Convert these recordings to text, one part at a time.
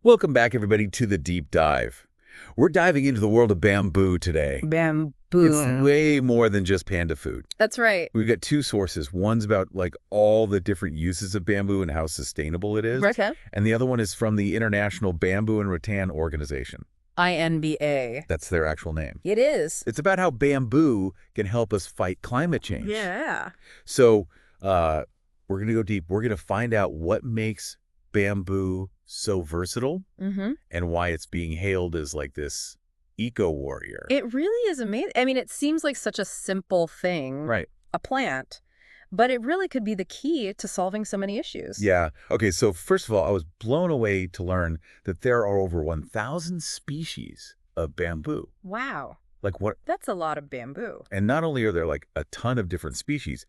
Welcome back, everybody, to the deep dive. We're diving into the world of bamboo today. Bamboo. It's way more than just panda food. That's right. We've got two sources. One's about all the different uses of bamboo and how sustainable it is. Okay. And the other one is from the International Bamboo and Rattan Organization. INBA. That's their actual name. It is. It's about how bamboo can help us fight climate change. Yeah. So we're going to go deep. We're going to find out what makes bamboo so versatile and why it's being hailed as like this eco-warrior. It really is amazing. I mean, it seems like such a simple thing, Right. a plant, but it really could be the key to solving so many issues. Yeah. Okay, so first of all, I was blown away to learn that there are over 1,000 species of bamboo. Wow. Like what? That's a lot of bamboo. And not only are there like a ton of different species,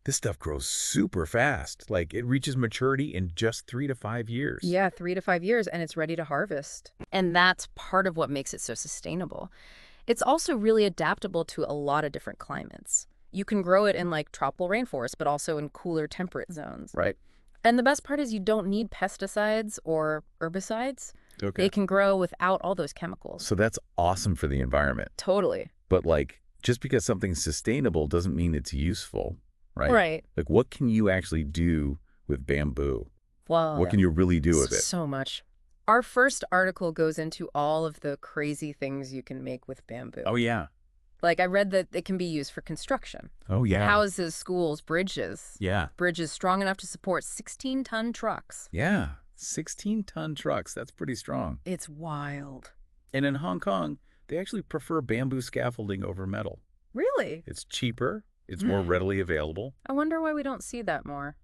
this stuff grows super fast. Like it reaches maturity in just 3 to 5 years. Yeah, 3 to 5 years, and it's ready to harvest. And that's part of what makes it so sustainable. It's also really adaptable to a lot of different climates. You can grow it in like tropical rainforests, but also in cooler temperate zones. Right. And the best part is you don't need pesticides or herbicides. Okay. They can grow without all those chemicals. So that's awesome for the environment. Totally. But just because something's sustainable doesn't mean it's useful, right? Right. Like what can you actually do with bamboo? Well, What can you really do with it? so much. Our first article goes into all of the crazy things you can make with bamboo. Oh, yeah. Like I read that it can be used for construction. Oh, yeah. Houses, schools, bridges. Yeah. Bridges strong enough to support 16-ton trucks. Yeah. 16-ton trucks. That's pretty strong. It's wild. And in Hong Kong, they actually prefer bamboo scaffolding over metal. Really? It's cheaper. It's more readily available. I wonder why we don't see that more.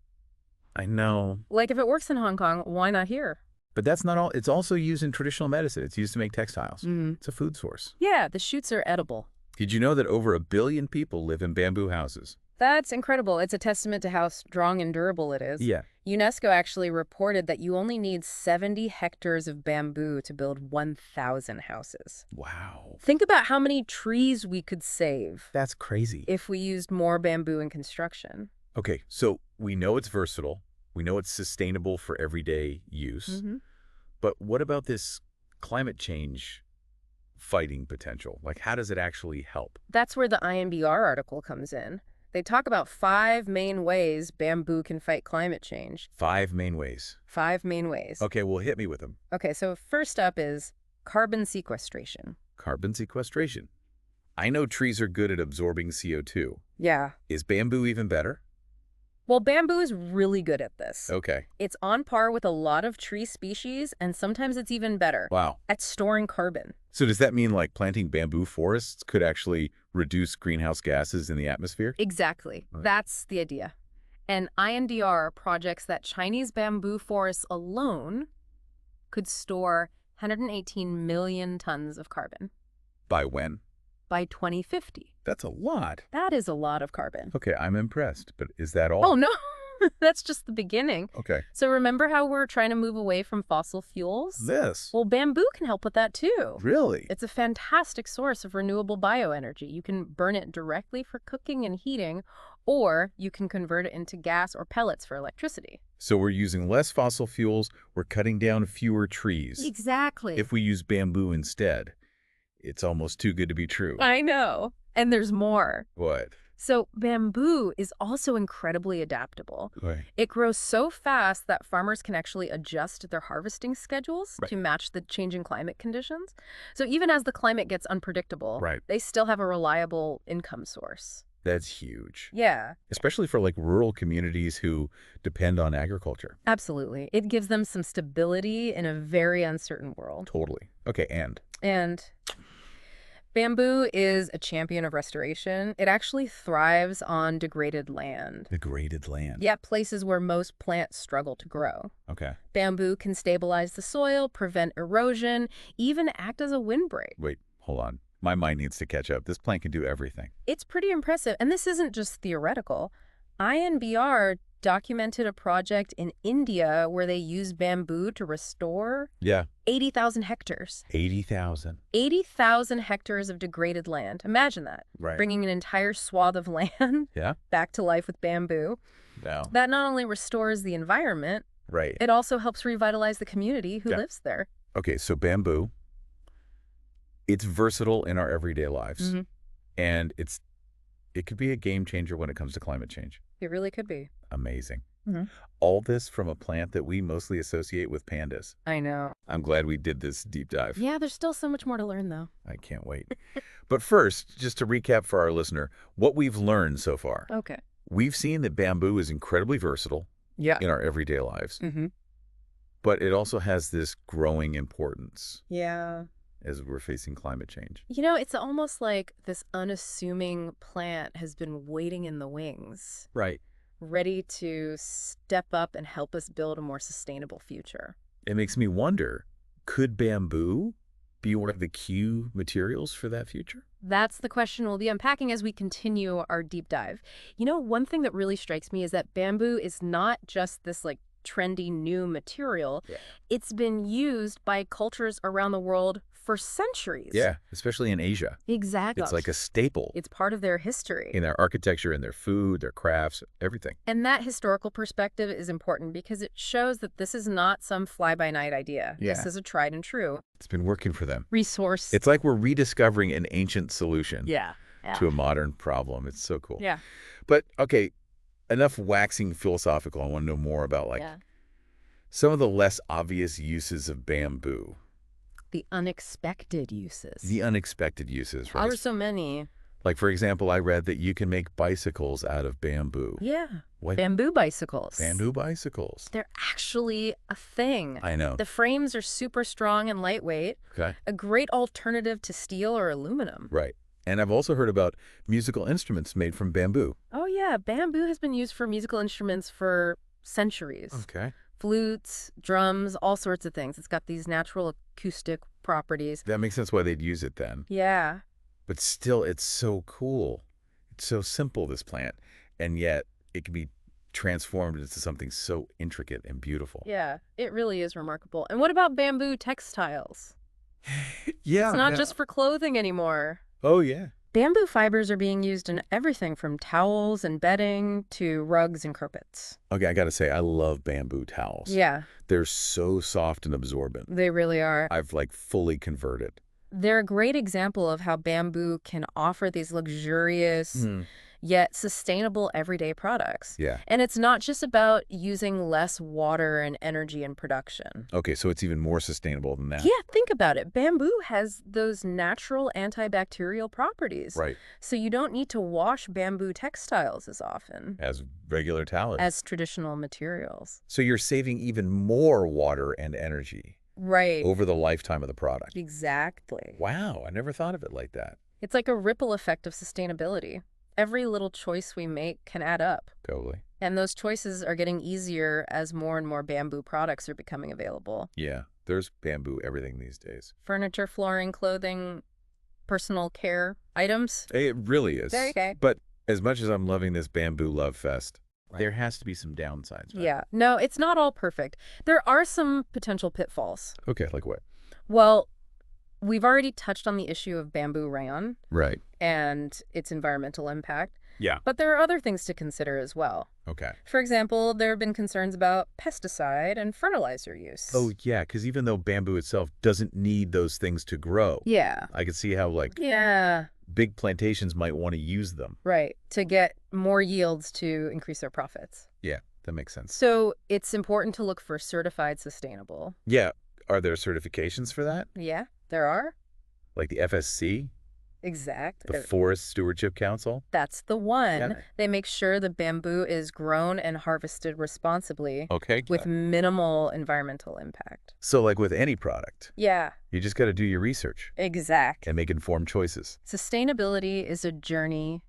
I know. Like if it works in Hong Kong, why not here? But that's not all. It's also used in traditional medicine. It's used to make textiles. Mm. It's a food source. Yeah, the shoots are edible. Did you know that over 1 billion people live in bamboo houses? That's incredible. It's a testament to how strong and durable it is. Yeah. UNESCO actually reported that you only need 70 hectares of bamboo to build 1,000 houses. Wow. Think about how many trees we could save That's crazy. if we used more bamboo in construction. Okay, so we know it's versatile. We know it's sustainable for everyday use. But what about this climate change fighting potential? Like, how does it actually help? That's where the INBR article comes in. They talk about 5 main ways bamboo can fight climate change. 5 main ways. 5 main ways. Okay, well, hit me with them. Okay, so first up is carbon sequestration. Carbon sequestration. I know trees are good at absorbing CO2. Yeah. Is bamboo even better? Well, bamboo is really good at this. Okay. It's on par with a lot of tree species, and sometimes it's even better Wow. at storing carbon. So does that mean planting bamboo forests could actually reduce greenhouse gases in the atmosphere? Exactly. Right. That's the idea. And INDR projects that Chinese bamboo forests alone could store 118 million tons of carbon By when? by 2050. That's a lot. That is a lot of carbon. Okay, I'm impressed, but is that all? Oh, no. That's just the beginning. Okay. So remember how we're trying to move away from fossil fuels? This? Well, bamboo can help with that too. Really? It's a fantastic source of renewable bioenergy. You can burn it directly for cooking and heating, or you can convert it into gas or pellets for electricity. So we're using less fossil fuels, we're cutting down fewer trees. Exactly. If we use bamboo instead, it's almost too good to be true. I know. And there's more. What? So bamboo is also incredibly adaptable. Right. It grows so fast that farmers can actually adjust their harvesting schedules to match the changing climate conditions. So even as the climate gets unpredictable, they still have a reliable income source. That's huge. Yeah. Especially for rural communities who depend on agriculture. Absolutely. It gives them some stability in a very uncertain world. Totally. Okay, And bamboo is a champion of restoration. It actually thrives on degraded land. Degraded land. Yeah, places where most plants struggle to grow. Okay. Bamboo can stabilize the soil, prevent erosion, even act as a windbreak. Wait, hold on. My mind needs to catch up. This plant can do everything. It's pretty impressive. And this isn't just theoretical. INBR documented a project in India where they used bamboo to restore 80,000 hectares. 80,000. 80,000 hectares of degraded land. Imagine that. Right. Bringing an entire swath of land back to life with bamboo. Wow. That not only restores the environment, Right. It also helps revitalize the community who lives there. Okay, so bamboo, it's versatile in our everyday lives. And it could be a game changer when it comes to climate change. It really could be. Amazing. All this from a plant that we mostly associate with pandas. I know. I'm glad we did this deep dive. Yeah, there's still so much more to learn, though. I can't wait. But first, just to recap for our listener, what we've learned so far. Okay. We've seen that bamboo is incredibly versatile in our everyday lives. But it also has this growing importance. Yeah. As we're facing climate change. You know, it's almost like this unassuming plant has been waiting in the wings. Right. Ready to step up and help us build a more sustainable future. It makes me wonder, could bamboo be one of the key materials for that future? That's the question we'll be unpacking as we continue our deep dive. You know, one thing that really strikes me is that bamboo is not just this like trendy new material. It's been used by cultures around the world for centuries. Yeah, especially in Asia. Exactly. It's like a staple. It's part of their history. In their architecture, in their food, their crafts, everything. And that historical perspective is important because it shows that this is not some fly-by-night idea. This is a tried and true. It's been working for them. Resource. It's like we're rediscovering an ancient solution to a modern problem. It's so cool. Yeah. But, okay, enough waxing philosophical. I want to know more about, like, some of the less obvious uses of bamboo. The unexpected uses. The unexpected uses, right? There are so many. Like, for example, I read that you can make bicycles out of bamboo. Yeah. What? Bamboo bicycles. Bamboo bicycles. They're actually a thing. I know. The frames are super strong and lightweight. Okay. A great alternative to steel or aluminum. Right. And I've also heard about musical instruments made from bamboo. Oh, yeah. Bamboo has been used for musical instruments for centuries. Okay. Flutes, drums, all sorts of things. It's got these natural acoustic properties. That makes sense why they'd use it then. Yeah. But still, it's so cool. It's so simple, this plant. And yet, it can be transformed into something so intricate and beautiful. Yeah, it really is remarkable. And what about bamboo textiles? Yeah. It's not just for clothing anymore. Oh, yeah. Bamboo fibers are being used in everything from towels and bedding to rugs and carpets. Okay, I got to say, I love bamboo towels. Yeah. They're so soft and absorbent. They really are. I've, like, fully converted. They're a great example of how bamboo can offer these luxurious, yet sustainable everyday products. Yeah. And it's not just about using less water and energy in production. Okay, so it's even more sustainable than that. Yeah, think about it. Bamboo has those natural antibacterial properties. Right. So you don't need to wash bamboo textiles as often As regular towels. as traditional materials. So you're saving even more water and energy. Right. Over the lifetime of the product. Exactly. Wow, I never thought of it like that. It's like a ripple effect of sustainability. Every little choice we make can add up. Totally. And those choices are getting easier as more and more bamboo products are becoming available. Yeah, there's bamboo everything these days. Furniture, flooring, clothing, personal care items. It really is. Okay. But as much as I'm loving this bamboo love fest, there has to be some downsides, right? Yeah. No, it's not all perfect. There are some potential pitfalls. Okay, like what? Well, we've already touched on the issue of bamboo rayon Right. and its environmental impact. Yeah. But there are other things to consider as well. Okay. For example, there have been concerns about pesticide and fertilizer use. Oh, yeah, because even though bamboo itself doesn't need those things to grow, Yeah. I could see how, like, Yeah. big plantations might want to use them. Right. To get more yields to increase their profits. Yeah, that makes sense. So it's important to look for certified sustainable. Yeah. Are there certifications for that? Yeah, there are. Like the FSC, Exact. the Forest Stewardship Council? That's the one. Yeah. They make sure the bamboo is grown and harvested responsibly Okay. with minimal environmental impact. So like with any product, Yeah, you just got to do your research exact. and make informed choices. Sustainability is a journey,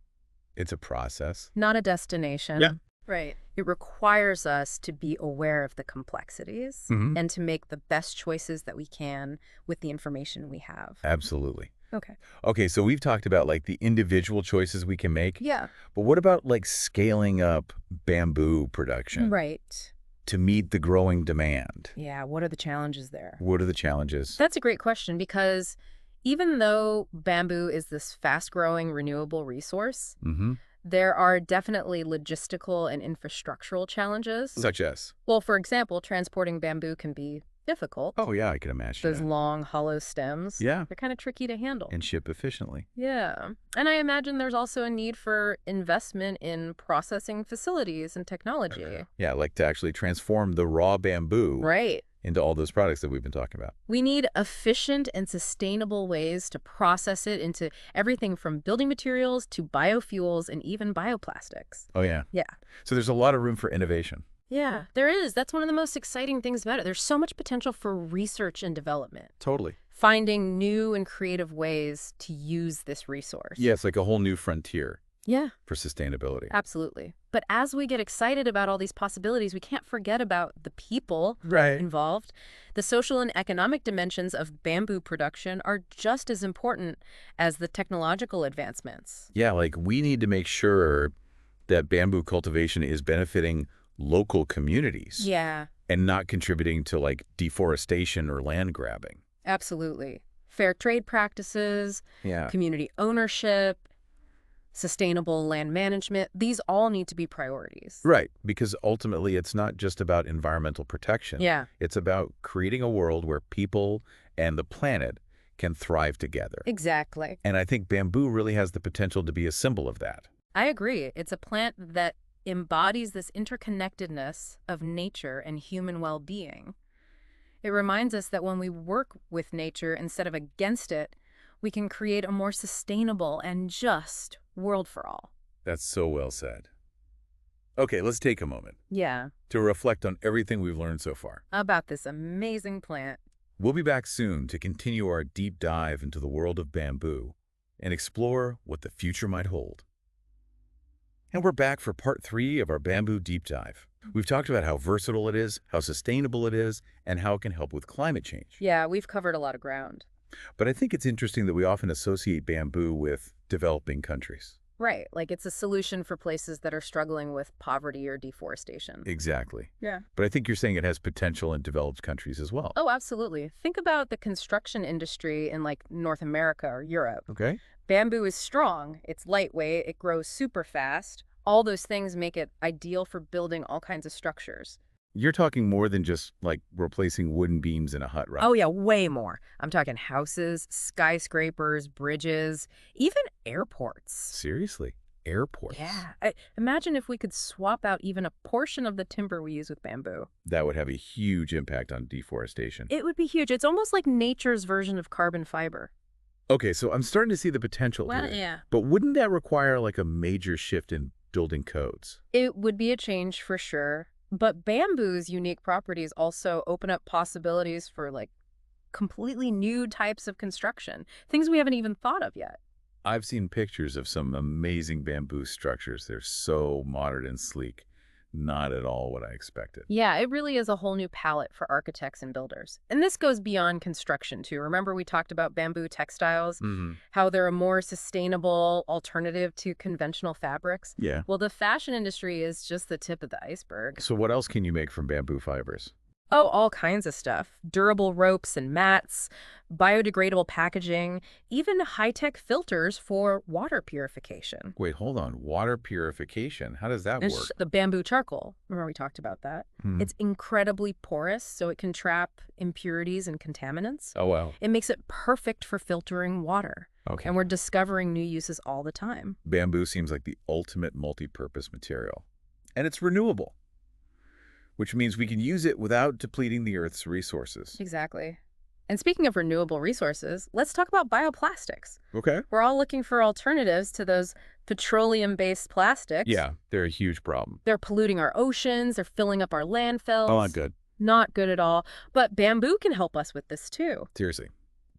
It's a process. not a destination. Yeah. Right. It requires us to be aware of the complexities Mhm. and to make the best choices that we can with the information we have. Absolutely. Okay. Okay, so we've talked about like the individual choices we can make, Yeah. but what about like scaling up bamboo production Right. to meet the growing demand? Yeah. What are the challenges there? What are the challenges? That's a great question because even though bamboo is this fast-growing renewable resource, Mm-hmm. There are definitely logistical and infrastructural challenges. Such as? Well, for example, transporting bamboo can be difficult. Oh, yeah, I can imagine Those that. long, hollow stems, Yeah, they're kind of tricky to handle. and ship efficiently. Yeah. And I imagine there's also a need for investment in processing facilities and technology. Yeah, like to actually transform the raw bamboo Right. into all those products that we've been talking about. We need efficient and sustainable ways to process it into everything from building materials to biofuels and even bioplastics. Oh, yeah. Yeah. So there's a lot of room for innovation. Yeah, there is. That's one of the most exciting things about it. There's so much potential for research and development, Totally. finding new and creative ways to use this resource. Yeah, it's like a whole new frontier Yeah, for sustainability. absolutely. But as we get excited about all these possibilities, we can't forget about the people Right. involved. The social and economic dimensions of bamboo production are just as important as the technological advancements. Yeah, like we need to make sure that bamboo cultivation is benefiting local communities Yeah, and not contributing to like deforestation or land grabbing. absolutely. Fair trade practices, Yeah. community ownership, sustainable land management, these all need to be priorities. Right, because ultimately it's not just about environmental protection. Yeah, It's about creating a world where people and the planet can thrive together. exactly. And I think bamboo really has the potential to be a symbol of that. I agree. It's a plant that embodies this interconnectedness of nature and human well-being. It reminds us that when we work with nature instead of against it, we can create a more sustainable and just world for all. That's so well said. Okay, let's take a moment Yeah, to reflect on everything we've learned so far. about this amazing plant. We'll be back soon to continue our deep dive into the world of bamboo and explore what the future might hold. And we're back for part 3 of our bamboo deep dive. We've talked about how versatile it is, how sustainable it is, and how it can help with climate change. Yeah, we've covered a lot of ground. But I think it's interesting that we often associate bamboo with developing countries. Right, like it's a solution for places that are struggling with poverty or deforestation. Exactly. Yeah. But I think you're saying it has potential in developed countries as well. Oh, absolutely. Think about the construction industry in like North America or Europe. Okay. Bamboo is strong, it's lightweight, it grows super fast. All those things make it ideal for building all kinds of structures. You're talking more than just like replacing wooden beams in a hut, right? Oh yeah, way more. I'm talking houses, skyscrapers, bridges, even airports. Seriously? Airports? Yeah. Imagine if we could swap out even a portion of the timber we use with bamboo. That would have a huge impact on deforestation. It would be huge. It's almost like nature's version of carbon fiber. Okay, so I'm starting to see the potential here. Yeah. But wouldn't that require like a major shift in building codes? It would be a change for sure. But bamboo's unique properties also open up possibilities for like completely new types of construction, things we haven't even thought of yet. I've seen pictures of some amazing bamboo structures. They're so modern and sleek. Not at all what I expected. Yeah, it really is a whole new palette for architects and builders. And this goes beyond construction too. Remember we talked about bamboo textiles, how they're a more sustainable alternative to conventional fabrics? Yeah. Well, the fashion industry is just the tip of the iceberg. So what else can you make from bamboo fibers? Oh, all kinds of stuff. Durable ropes and mats, biodegradable packaging, even high-tech filters for water purification. Wait, hold on. Water purification. How does that And work? the bamboo charcoal. Remember we talked about that? Hmm. It's incredibly porous, so it can trap impurities and contaminants. Oh, wow. It makes it perfect for filtering water. Okay. And we're discovering new uses all the time. Bamboo seems like the ultimate multi-purpose material. And it's renewable, which means we can use it without depleting the Earth's resources. Exactly. And speaking of renewable resources, let's talk about bioplastics. Okay. We're all looking for alternatives to those petroleum-based plastics. Yeah, they're a huge problem. They're polluting our oceans, they're filling up our landfills. Oh, not good. Not good at all. But bamboo can help us with this too. Seriously.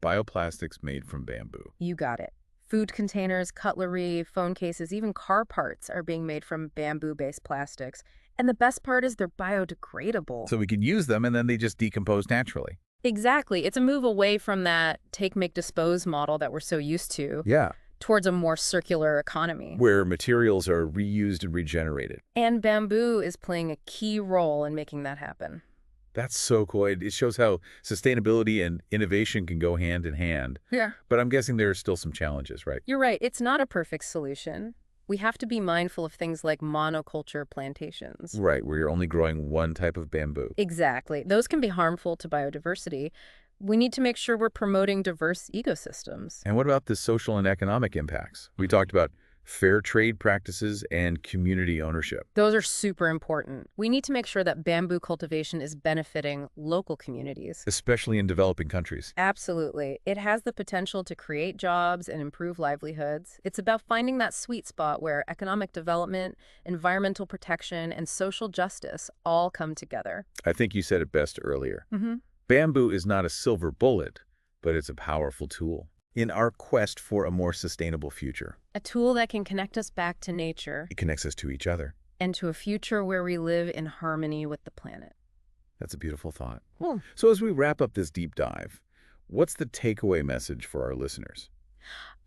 Bioplastics made from bamboo. You got it. Food containers, cutlery, phone cases, even car parts are being made from bamboo-based plastics. And the best part is they're biodegradable. So we can use them and then they just decompose naturally. Exactly. It's a move away from that take, make, dispose model that we're so used to Yeah. towards a more circular economy. Where materials are reused and regenerated. And bamboo is playing a key role in making that happen. That's so cool. It shows how sustainability and innovation can go hand in hand. Yeah. But I'm guessing there are still some challenges, right? You're right. It's not a perfect solution. We have to be mindful of things like monoculture plantations. Right, where you're only growing one type of bamboo. Exactly. Those can be harmful to biodiversity. We need to make sure we're promoting diverse ecosystems. And what about the social and economic impacts? We talked about fair trade practices and community ownership, Those are super important. We need to make sure that bamboo cultivation is benefiting local communities. especially in developing countries. Absolutely. It has the potential to create jobs and improve livelihoods. It's about finding that sweet spot where economic development, environmental protection, and social justice all come together. I think you said it best earlier. Mm-hmm. Bamboo is not a silver bullet, but it's a powerful tool in our quest for a more sustainable future. A tool that can connect us back to nature It connects us to each other. and to a future where we live in harmony with the planet. That's a beautiful thought. Hmm. So as we wrap up this deep dive, what's the takeaway message for our listeners?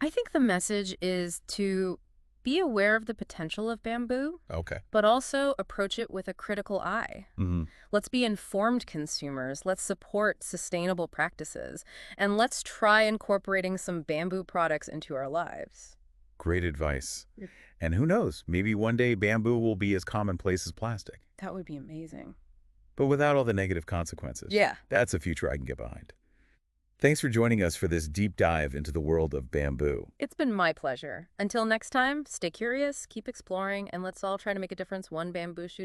I think the message is to be aware of the potential of bamboo, Okay. but also approach it with a critical eye. Let's be informed consumers. Let's support sustainable practices. And let's try incorporating some bamboo products into our lives. Great advice. Yep. And who knows, maybe one day bamboo will be as commonplace as plastic, That would be amazing. but without all the negative consequences. Yeah. That's a future I can get behind. Thanks for joining us for this deep dive into the world of bamboo. It's been my pleasure. Until next time, stay curious, keep exploring, and let's all try to make a difference one bamboo shoot